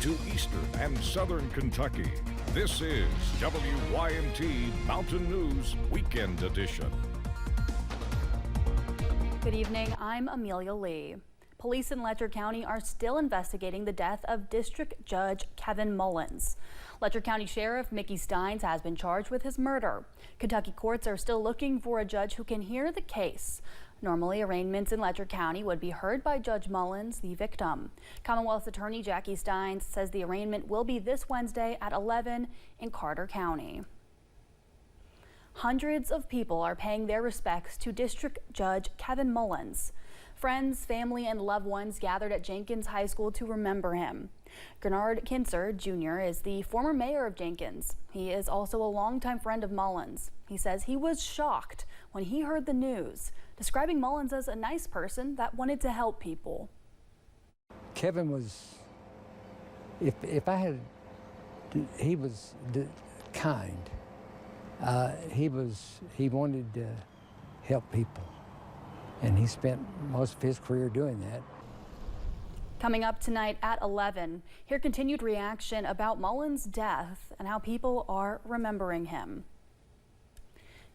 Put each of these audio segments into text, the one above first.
to eastern and southern Kentucky. This is WYMT Mountain News Weekend Edition. Good evening, I'm Amelia Lee. Police in Letcher County are still investigating the death of District Judge Kevin Mullins. Letcher County Sheriff Mickey Steins has been charged with his murder. Kentucky courts are still looking for a judge who can hear the case. Normally, arraignments in Letcher County would be heard by Judge Mullins, the victim. Commonwealth Attorney Jackie Steins says the arraignment will be this Wednesday at 11 in Carter County. Hundreds of people are paying their respects to District Judge Kevin Mullins. Friends, family, and loved ones gathered at Jenkins High School to remember him. Gernard Kinzer Jr. is the former mayor of Jenkins. He is also a longtime friend of Mullins. He says he was shocked when he heard the news, describing Mullins as a nice person that wanted to help people. Kevin was, he was kind. He wanted to help people, and he spent most of his career doing that. Coming up tonight at 11, hear continued reaction about Mullins' death and how people are remembering him.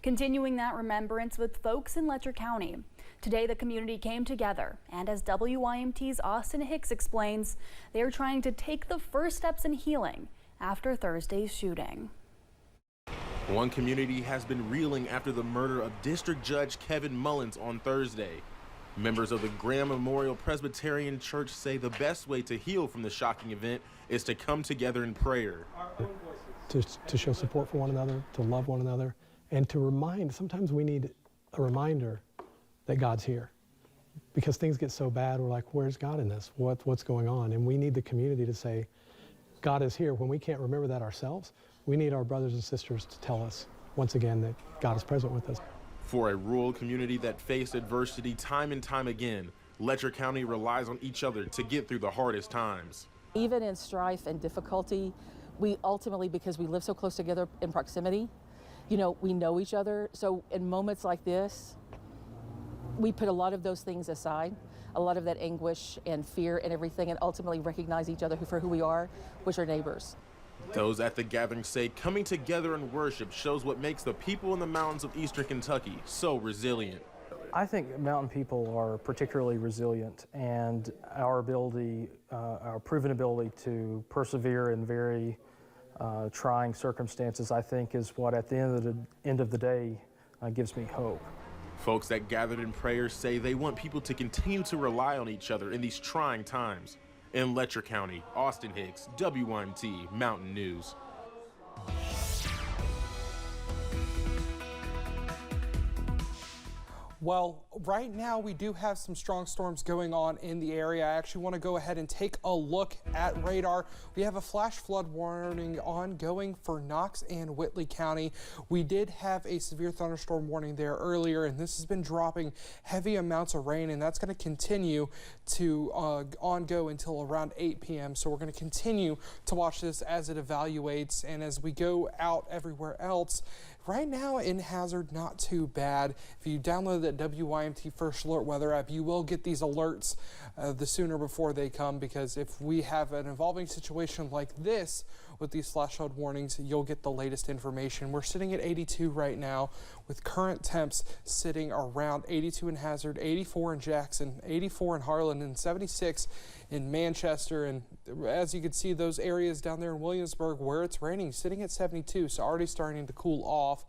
Continuing that remembrance with folks in Letcher County. Today, the community came together, and as WYMT's Austin Hicks explains, they are trying to take the first steps in healing after Thursday's shooting. One community has been reeling after the murder of District Judge Kevin Mullins on Thursday. Members of the Graham Memorial Presbyterian Church say the best way to heal from the shocking event is to come together in prayer. To show support for one another, to love one another, and to remind, sometimes we need a reminder that God's here. Because things get so bad, we're like, where's God in this? What's going on? And we need the community to say, God is here. When we can't remember that ourselves, we need our brothers and sisters to tell us, once again, that God is present with us. For a rural community that faced adversity time and time again, Letcher County relies on each other to get through the hardest times. Even in strife and difficulty, we ultimately, because we live so close together in proximity, we know each other. So in moments like this, we put a lot of those things aside, a lot of that anguish and fear and everything, and ultimately recognize each other for who we are, which are neighbors. Those at the gathering say coming together in worship shows what makes the people in the mountains of eastern Kentucky so resilient. I think mountain people are particularly resilient, and our proven ability to persevere in very trying circumstances, I think, is what at the end of the day gives me hope. Folks that gathered in prayer say they want people to continue to rely on each other in these trying times. In Letcher County, Austin Hicks, WYMT Mountain News. Well, right now we do have some strong storms going on in the area. I actually want to go ahead and take a look at radar. We have a flash flood warning ongoing for Knox and Whitley County. We did have a severe thunderstorm warning there earlier, and this has been dropping heavy amounts of rain, and that's going to continue to ongo until around 8 p.m. So we're going to continue to watch this as it evaluates, and as we go out everywhere else. Right now in Hazard, not too bad. If you download that WYMT First Alert weather app, you will get these alerts the sooner before they come, because if we have an evolving situation like this with these flash flood warnings, you'll get the latest information. We're sitting at 82 right now with current temps sitting around 82 in Hazard, 84 in Jackson, 84 in Harlan, and 76 in Manchester. And as you can see, those areas down there in Williamsburg where it's raining sitting at 72, so already starting to cool off.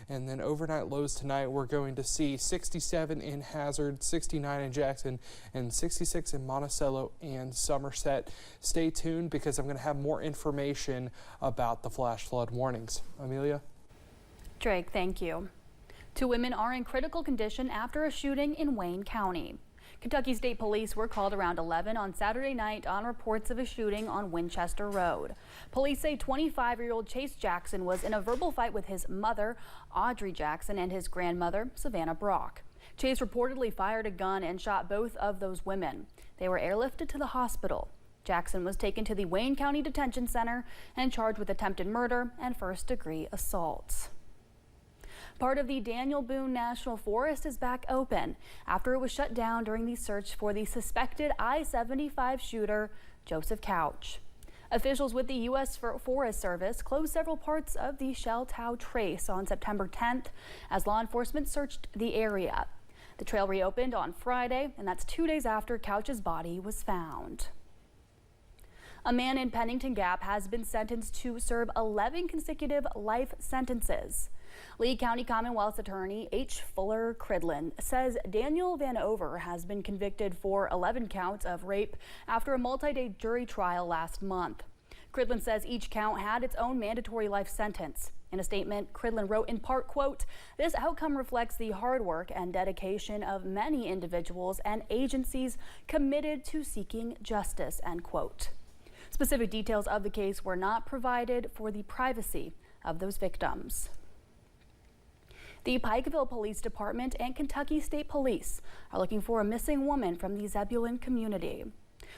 And then overnight lows tonight, we're going to see 67 in Hazard, 69 in Jackson, and 66 in Monticello and Somerset. Stay tuned, because I'm going to have more information about the flash flood warnings. Amelia? Drake, thank you. 2 women are in critical condition after a shooting in Wayne County. Kentucky State Police were called around 11 on Saturday night on reports of a shooting on Winchester Road. Police say 25-year-old Chase Jackson was in a verbal fight with his mother, Audrey Jackson, and his grandmother, Savannah Brock. Chase reportedly fired a gun and shot both of those women. They were airlifted to the hospital. Jackson was taken to the Wayne County Detention Center and charged with attempted murder and first-degree assault. Part of the Daniel Boone National Forest is back open after it was shut down during the search for the suspected I-75 shooter, Joseph Couch. Officials with the U.S. Forest Service closed several parts of the Sheltow Trace on September 10th as law enforcement searched the area. The trail reopened on Friday, and that's 2 days after Couch's body was found. A man in Pennington Gap has been sentenced to serve 11 consecutive life sentences. Lee County Commonwealth's attorney H. Fuller Cridlin says Daniel Van Over has been convicted for 11 counts of rape after a multi-day jury trial last month. Cridlin says each count had its own mandatory life sentence. In a statement, Cridlin wrote in part, quote, "This outcome reflects the hard work and dedication of many individuals and agencies committed to seeking justice," end quote. Specific details of the case were not provided for the privacy of those victims. The Pikeville Police Department and Kentucky State Police are looking for a missing woman from the Zebulon community.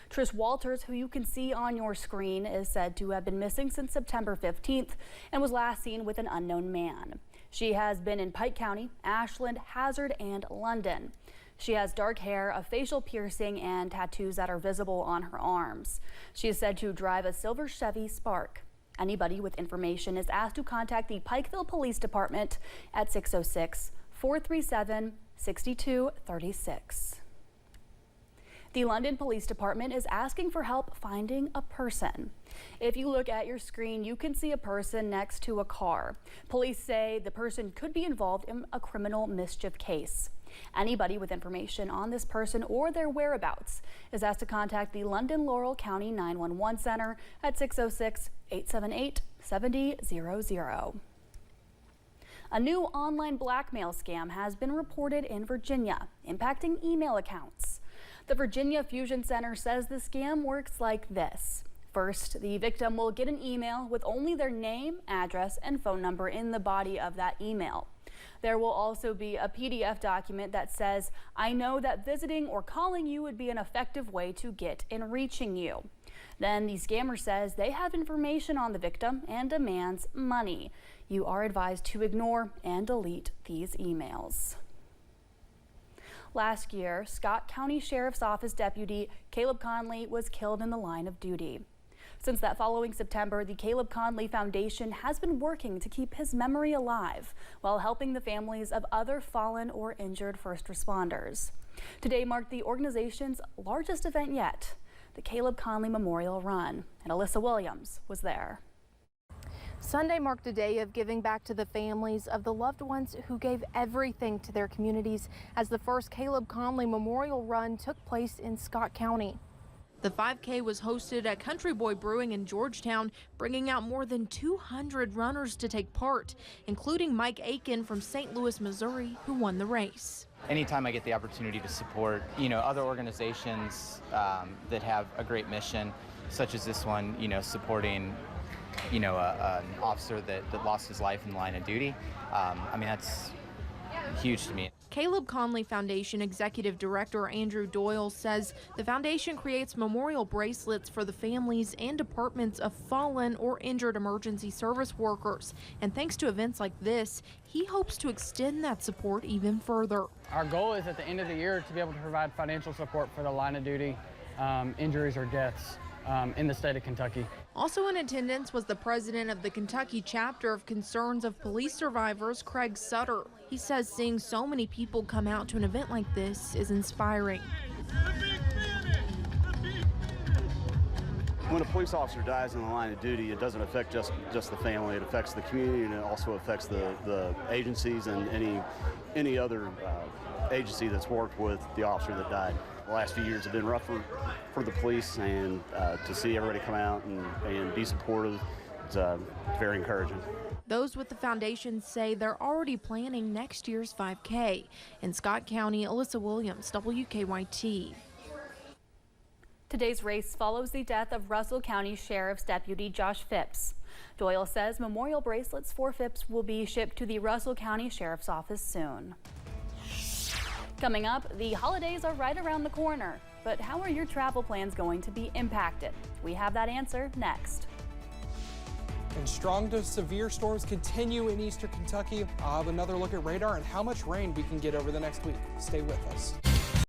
Trish Walters, who you can see on your screen, is said to have been missing since September 15th and was last seen with an unknown man. She has been in Pike County, Ashland, Hazard, and London. She has dark hair, a facial piercing, and tattoos that are visible on her arms. She is said to drive a silver Chevy Spark. Anybody with information is asked to contact the Pikeville Police Department at 606-437-6236. The London Police Department is asking for help finding a person. If you look at your screen, you can see a person next to a car. Police say the person could be involved in a criminal mischief case. Anybody with information on this person or their whereabouts is asked to contact the London Laurel County 911 Center at 606-878-7000. A new online blackmail scam has been reported in Virginia, impacting email accounts. The Virginia Fusion Center says the scam works like this. First, the victim will get an email with only their name, address, and phone number in the body of that email. There will also be a PDF document that says, "I know that visiting or calling you would be an effective way to get in reaching you." Then the scammer says they have information on the victim and demands money. You are advised to ignore and delete these emails. Last year, Scott County Sheriff's Office Deputy Caleb Conley was killed in the line of duty. Since that following September, the Caleb Conley Foundation has been working to keep his memory alive while helping the families of other fallen or injured first responders. Today marked the organization's largest event yet, the Caleb Conley Memorial Run, and Alyssa Williams was there. Sunday marked a day of giving back to the families of the loved ones who gave everything to their communities as the first Caleb Conley Memorial Run took place in Scott County. The 5K was hosted at Country Boy Brewing in Georgetown, bringing out more than 200 runners to take part, including Mike Aiken from St. Louis, Missouri, who won the race. Anytime I get the opportunity to support, other organizations that have a great mission, such as this one, supporting an officer that lost his life in the line of duty. That's huge to me. Caleb Conley Foundation Executive Director Andrew Doyle says the foundation creates memorial bracelets for the families and departments of fallen or injured emergency service workers. And thanks to events like this, he hopes to extend that support even further. Our goal is at the end of the year to be able to provide financial support for the line of duty injuries or deaths in the state of Kentucky. Also in attendance was the president of the Kentucky chapter of Concerns of Police Survivors, Craig Sutter. He says seeing so many people come out to an event like this is inspiring. When a police officer dies in the line of duty, it doesn't affect just the family. It affects the community, and it also affects the agencies and any other agency that's worked with the officer that died. The last few years have been rough for the police, and to see everybody come out and be supportive, it's very encouraging. Those with the foundation say they're already planning next year's 5K. In Scott County, Alyssa Williams, WKYT. Today's race follows the death of Russell County Sheriff's Deputy Josh Phipps. Doyle says memorial bracelets for Phipps will be shipped to the Russell County Sheriff's Office soon. Coming up, the holidays are right around the corner, but how are your travel plans going to be impacted? We have that answer next. And strong to severe storms continue in eastern Kentucky. I'll have another look at radar and how much rain we can get over the next week. Stay with us.